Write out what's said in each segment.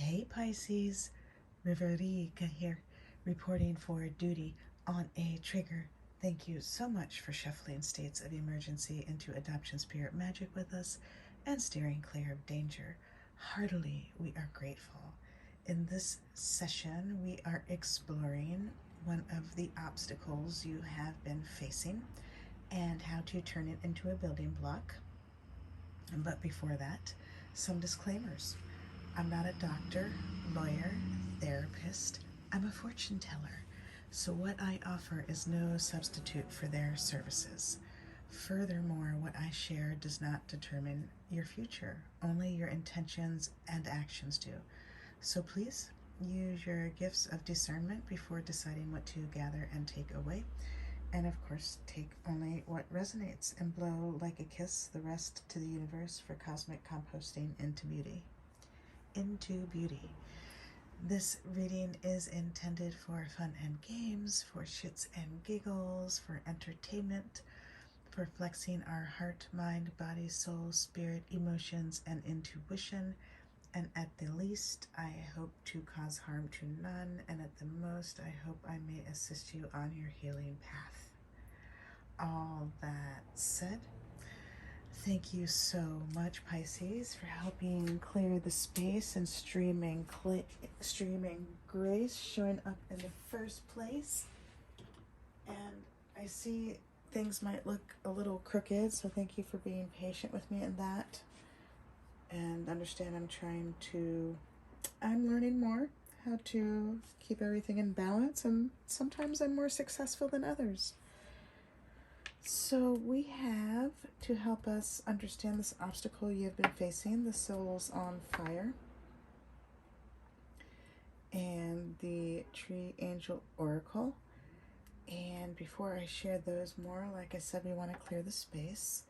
Hey Pisces, Riverica here, reporting for duty on a trigger. Thank you so much for shuffling states of emergency into adoption spirit magic with us and steering clear of danger. Heartily, we are grateful. In this session, we are exploring one of the obstacles you have been facing and how to turn it into a building block. But before that, some disclaimers. I'm not a doctor, lawyer, therapist. I'm a fortune teller. So what I offer is no substitute for their services. Furthermore, what I share does not determine your future. Only your intentions and actions do. So please use your gifts of discernment before deciding what to gather and take away. And of course, take only what resonates and blow like a kiss the rest to the universe for cosmic composting into beauty. This reading is intended for fun and games, for shits and giggles, for entertainment, for flexing our heart, mind, body, soul, spirit, emotions, and intuition. And at the least, I hope to cause harm to none, and at the most, I hope I may assist you on your healing path. All that said, thank you so much, Pisces, for helping clear the space and streaming grace showing up in the first place. And I see things might look a little crooked, so thank you for being patient with me in that. And understand I'm learning more how to keep everything in balance, and sometimes I'm more successful than others. So we have, to help us understand this obstacle you've been facing, the Souls on Fire and the Tree Angel Oracle. And before I share those more, like I said, we want to clear the space.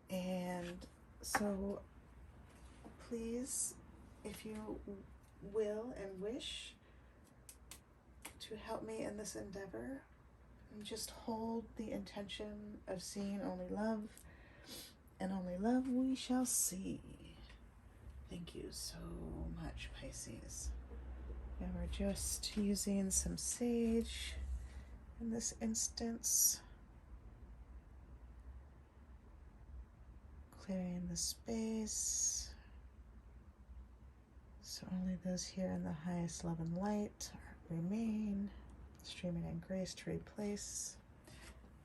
And so please, if you will and wish to help me in this endeavor, and just hold the intention of seeing only love, and only love we shall see. Thank you so much, Pisces. And we're just using some sage in this instance, clearing the space, so only those here in the highest love and light remain. Streaming in grace to replace.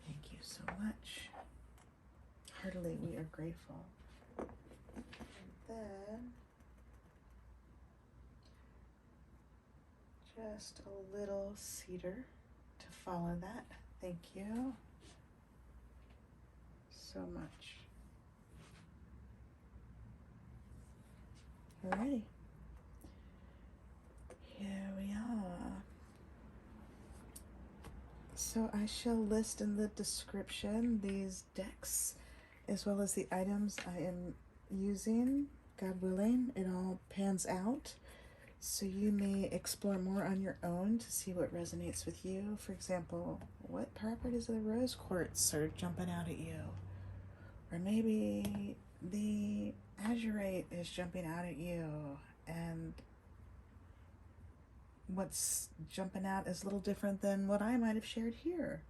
Thank you so much. Heartily, we are grateful. And then just a little cedar to follow that. Thank you so much. Alrighty. Here we are. So I shall list in the description these decks, as well as the items I am using. God willing, it all pans out, so you may explore more on your own to see what resonates with you. For example, what properties of the rose quartz are jumping out at you? Or maybe the azurite is jumping out at you, and what's jumping out is a little different than what I might have shared here.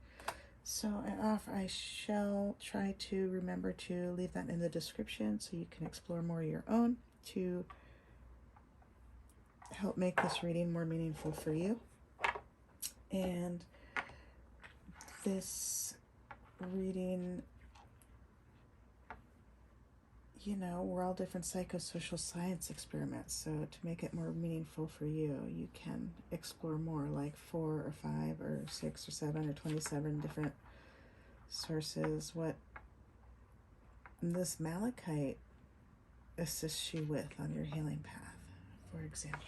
So I shall try to remember to leave that in the description so you can explore more of your own to help make this reading more meaningful for you. And this reading, you know, we're all different psychosocial science experiments, so to make it more meaningful for you, you can explore more, like 4 or 5 or 6 or 7 or 27 different sources, what this malachite assists you with on your healing path, for example.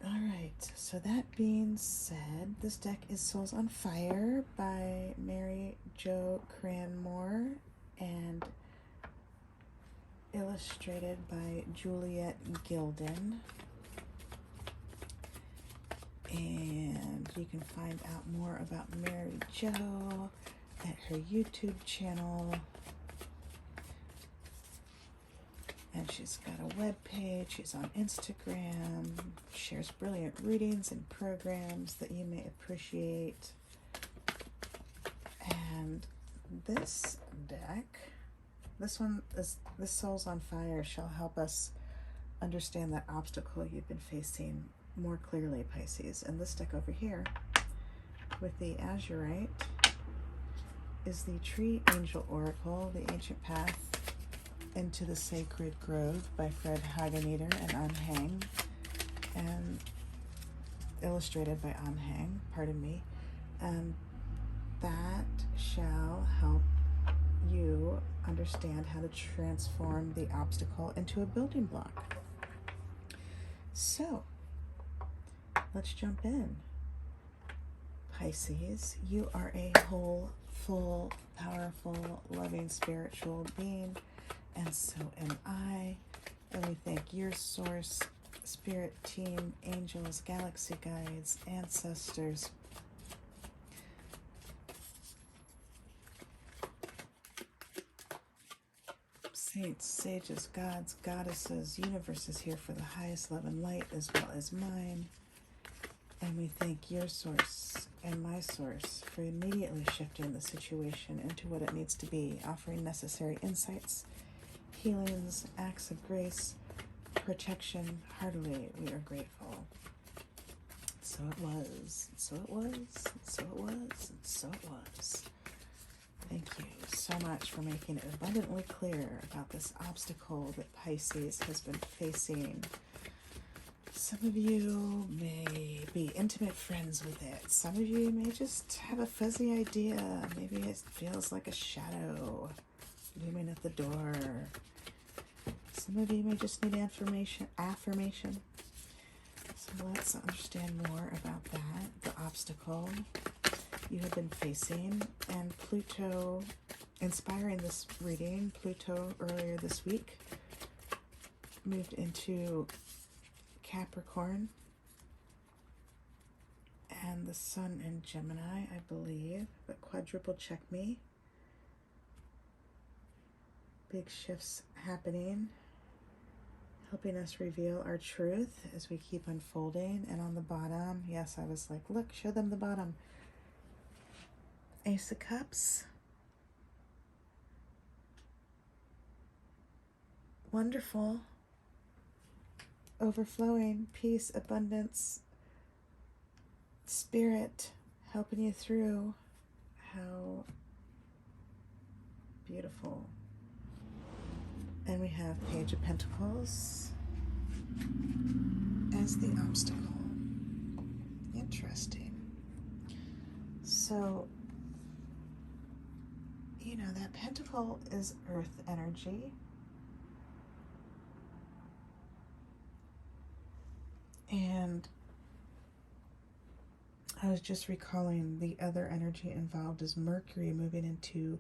Alright, so that being said, this deck is Souls on Fire by Mary Jo Cranmore and illustrated by Juliet Gilden. And you can find out more about Mary Jo at her YouTube channel. And And she's got a web page. She's on Instagram. Shares brilliant readings and programs that you may appreciate. And this deck, this Souls on Fire shall help us understand that obstacle you've been facing more clearly, Pisces. And this deck over here with the Azurite is the Tree Angel Oracle, the Ancient Path into the Sacred Grove by Fred Hageneter and Anhang, and illustrated by Anhang, pardon me. And that shall help you understand how to transform the obstacle into a building block. So, let's jump in. Pisces, you are a whole, full, powerful, loving, spiritual being, and so am I. And we thank your source, spirit team, angels, galaxy guides, ancestors, saints, sages, gods, goddesses, universes here for the highest love and light as well as mine. And we thank your source and my source for immediately shifting the situation into what it needs to be, offering necessary insights, healings, acts of grace, protection. Heartily, we are grateful. So it was, so it was, so it was, so it was. Thank you so much for making it abundantly clear about this obstacle that Pisces has been facing. Some of you may be intimate friends with it. Some of you may just have a fuzzy idea. Maybe it feels like a shadow looming at the door. Some of you may just need affirmation. So let's understand more about that, the obstacle you have been facing. And Pluto, inspiring this reading, Pluto earlier this week moved into Capricorn, and the Sun in Gemini, I believe, but quadruple check me. Big shifts happening, helping us reveal our truth as we keep unfolding. And on the bottom, yes, I was like, look, show them the bottom. Ace of Cups. Wonderful. Overflowing, peace, abundance, spirit helping you through. How beautiful. And we have Page of Pentacles as the obstacle. Interesting. So, you know, that pentacle is earth energy. And I was just recalling the other energy involved is Mercury moving into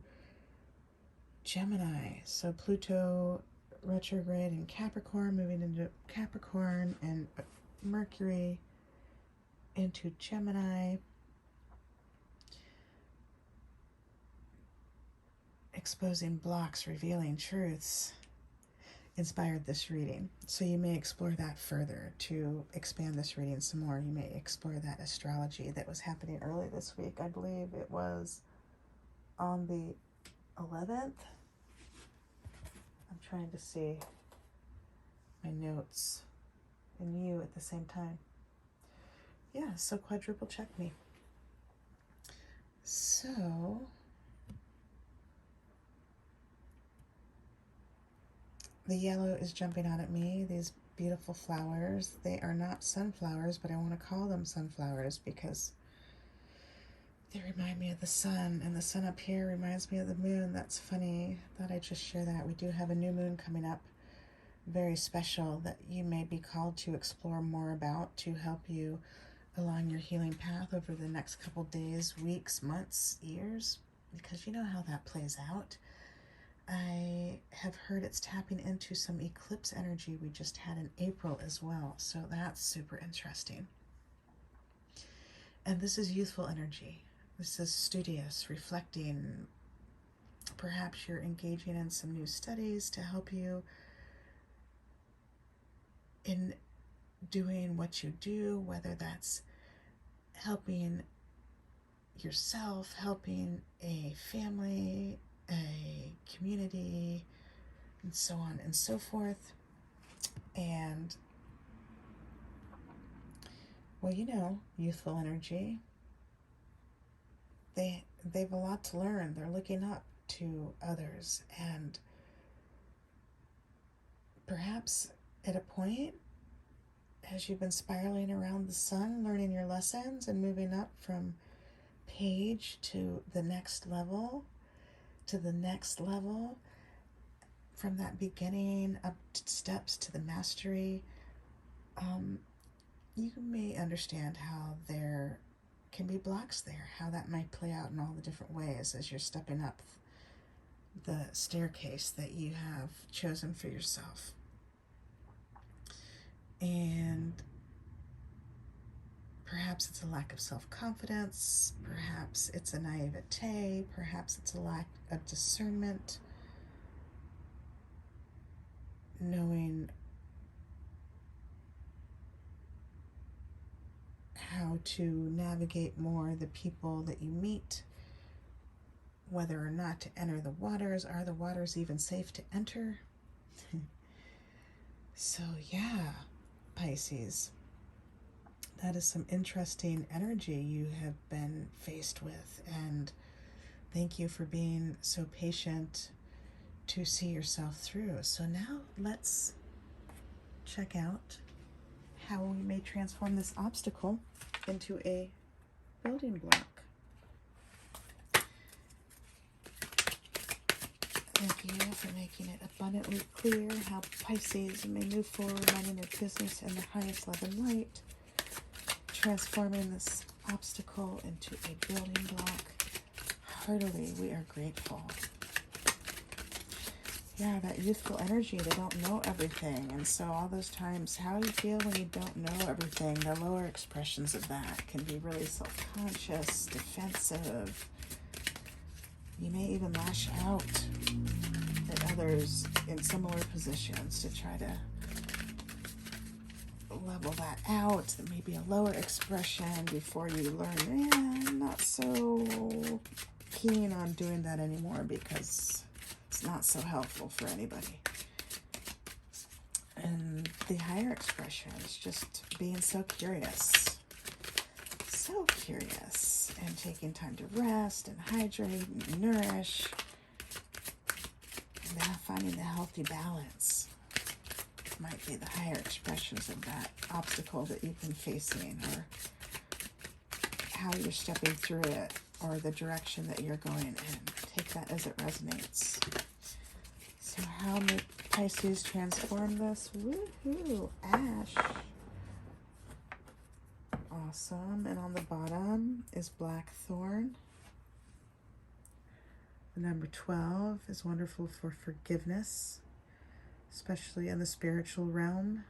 Gemini. So Pluto retrograde in Capricorn, moving into Capricorn, and Mercury into Gemini. Exposing blocks, revealing truths, inspired this reading. So you may explore that further to expand this reading some more. You may explore that astrology that was happening early this week. I believe it was on the 11th. I'm trying to see my notes and you at the same time. Yeah, so quadruple check me. So the yellow is jumping out at me, these beautiful flowers. They are not sunflowers, but I want to call them sunflowers because they remind me of the sun, and the sun up here reminds me of the moon. That's funny. Thought I'd just share that. We do have a new moon coming up, very special, that you may be called to explore more about to help you along your healing path over the next couple days, weeks, months, years, because you know how that plays out. I have heard it's tapping into some eclipse energy we just had in April as well. So that's super interesting. And this is youthful energy. This is studious, reflecting. Perhaps you're engaging in some new studies to help you in doing what you do, whether that's helping yourself, helping a family, a community, and so on and so forth. And, well, you know, youthful energy, they've a lot to learn. They're looking up to others, and perhaps at a point, as you've been spiraling around the sun, learning your lessons and moving up from page to the next level, from that beginning up steps to the mastery, you may understand how there can be blocks there, how that might play out in all the different ways as you're stepping up the staircase that you have chosen for yourself. And perhaps it's a lack of self-confidence, perhaps it's a naivete, perhaps it's a lack of discernment, knowing how to navigate more the people that you meet, whether or not to enter the waters. Are the waters even safe to enter? So yeah, Pisces, that is some interesting energy you have been faced with, and thank you for being so patient to see yourself through. So now let's check out how we may transform this obstacle into a building block. Thank you for making it abundantly clear how Pisces may move forward, minding their business in the highest love and light, transforming this obstacle into a building block. Heartily, we are grateful. Yeah, that youthful energy, they don't know everything. And so all those times, how you feel when you don't know everything, the lower expressions of that can be really self-conscious, defensive. You may even lash out at others in similar positions to try to level that out. There may be a lower expression before you learn, I'm not so keen on doing that anymore because it's not so helpful for anybody. And the higher expression is just being so curious, and taking time to rest and hydrate and nourish, and now finding the healthy balance might be the higher expressions of that obstacle that you've been facing, or how you're stepping through it, or the direction that you're going in. Take that as it resonates. So how may Pisces transform this? Woohoo! Ash. Awesome. And on the bottom is Blackthorn. The number 12 is wonderful for forgiveness, especially in the spiritual realm.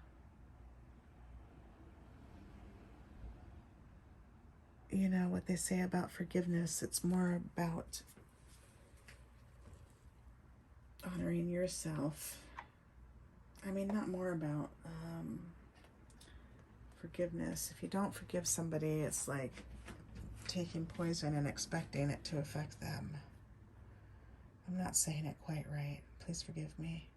You know what they say about forgiveness, it's more about honoring yourself. I mean, not more about forgiveness. If you don't forgive somebody, it's like taking poison and expecting it to affect them. I'm not saying it quite right. Please forgive me.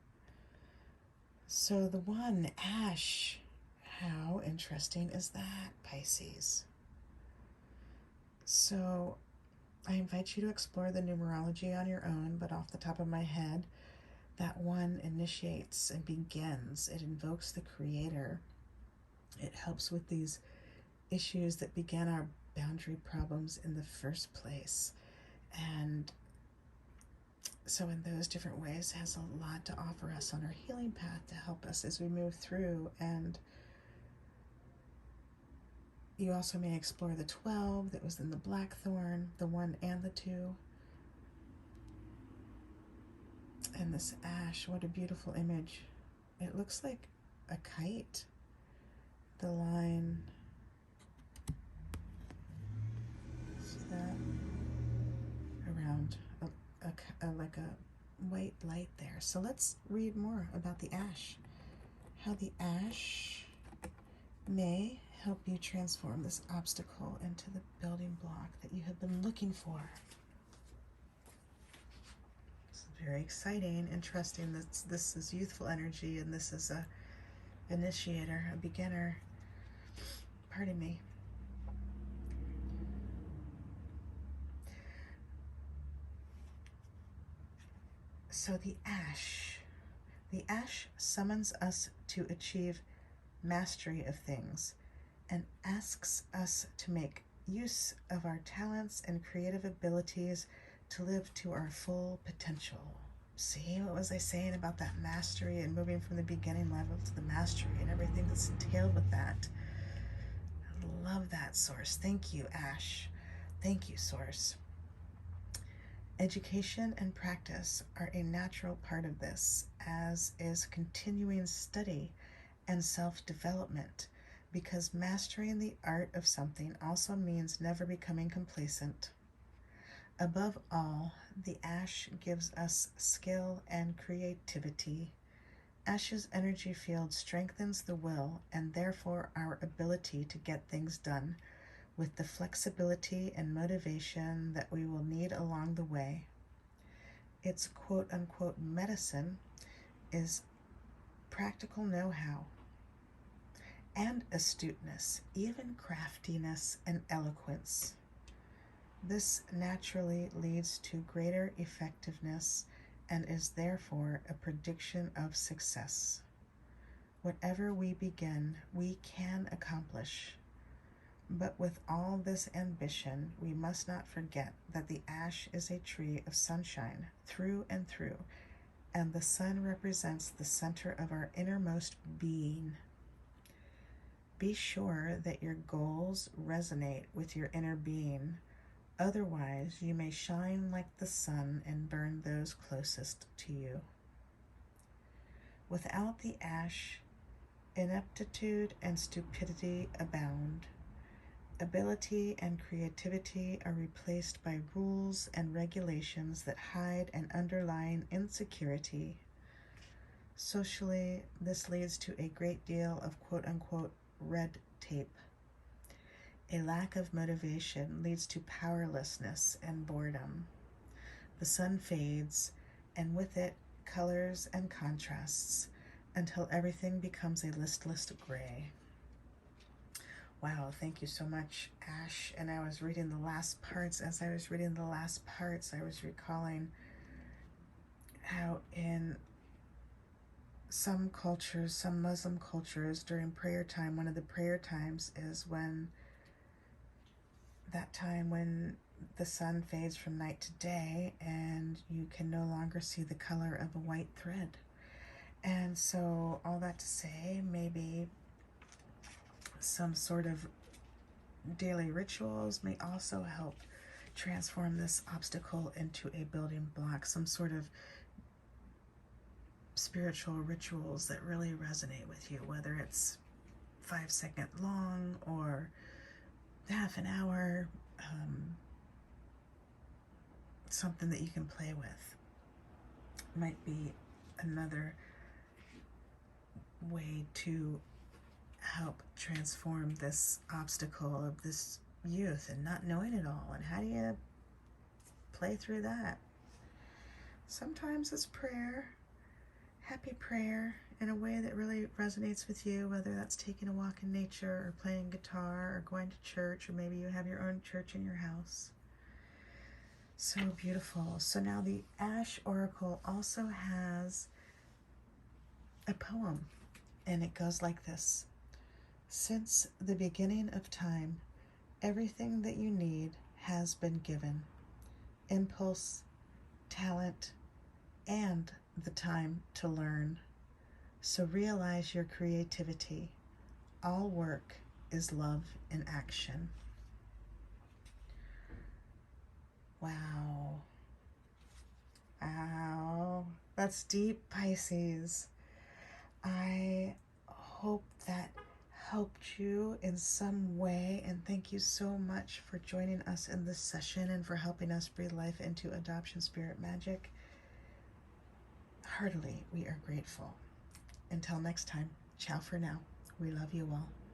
So the one, Ash, how interesting is that, Pisces? So I invite you to explore the numerology on your own, but off the top of my head, that one initiates and begins. It invokes the Creator. It helps with these issues that began our boundary problems in the first place. And so in those different ways, has a lot to offer us on our healing path to help us as we move through. And you also may explore the 12 that was in the Blackthorn, the 1 and the 2. And this ash, what a beautiful image. It looks like a kite. The line, see that? Around like a white light there. So let's read more about the ash. how the ash may help you transform this obstacle into the building block that you have been looking for. It's very exciting, interesting. This is youthful energy, and this is a initiator, a beginner. Pardon me. So the ash summons us to achieve mastery of things and asks us to make use of our talents and creative abilities to live to our full potential. See, what was I saying about that mastery and moving from the beginning level to the mastery and everything that's entailed with that? I love that, Source. Thank you, Ash. Thank you, Source. Education and practice are a natural part of this, as is continuing study and self-development, because mastering the art of something also means never becoming complacent. Above all, the ash gives us skill and creativity. Ash's energy field strengthens the will and therefore our ability to get things done, with the flexibility and motivation that we will need along the way. Its quote-unquote medicine is practical know-how and astuteness, even craftiness and eloquence. This naturally leads to greater effectiveness and is therefore a prediction of success. Whatever we begin, we can accomplish. But with all this ambition, we must not forget that the ash is a tree of sunshine through and through, and the sun represents the center of our innermost being. Be sure that your goals resonate with your inner being. Otherwise, you may shine like the sun and burn those closest to you. Without the ash, ineptitude and stupidity abound. Ability and creativity are replaced by rules and regulations that hide an underlying insecurity. Socially, this leads to a great deal of quote-unquote red tape. A lack of motivation leads to powerlessness and boredom. The sun fades, and with it, colors and contrasts, until everything becomes a listless gray. Wow, thank you so much, Ash. And I was reading the last parts. As I was reading the last parts, I was recalling how in some cultures, some Muslim cultures, during prayer time, one of the prayer times is when that time when the sun fades from night to day and you can no longer see the color of a white thread. And so all that to say, maybe some sort of daily rituals may also help transform this obstacle into a building block, some sort of spiritual rituals that really resonate with you, whether it's 5-second long or half an hour, something that you can play with might be another way to help transform this obstacle of this youth and not knowing it all. And how do you play through that? Sometimes it's prayer, happy prayer, in a way that really resonates with you, whether that's taking a walk in nature or playing guitar or going to church, or maybe you have your own church in your house. So beautiful. So now the Ash Oracle also has a poem, and it goes like this. Since the beginning of time, everything that you need has been given. Impulse, talent, and the time to learn. So realize your creativity. All work is love in action. Wow. Wow. That's deep, Pisces. I hope that helped you in some way, and thank you so much for joining us in this session and for helping us breathe life into Adoption Spirit Magic. Heartily, we are grateful. Until next time. Ciao for now. We love you all.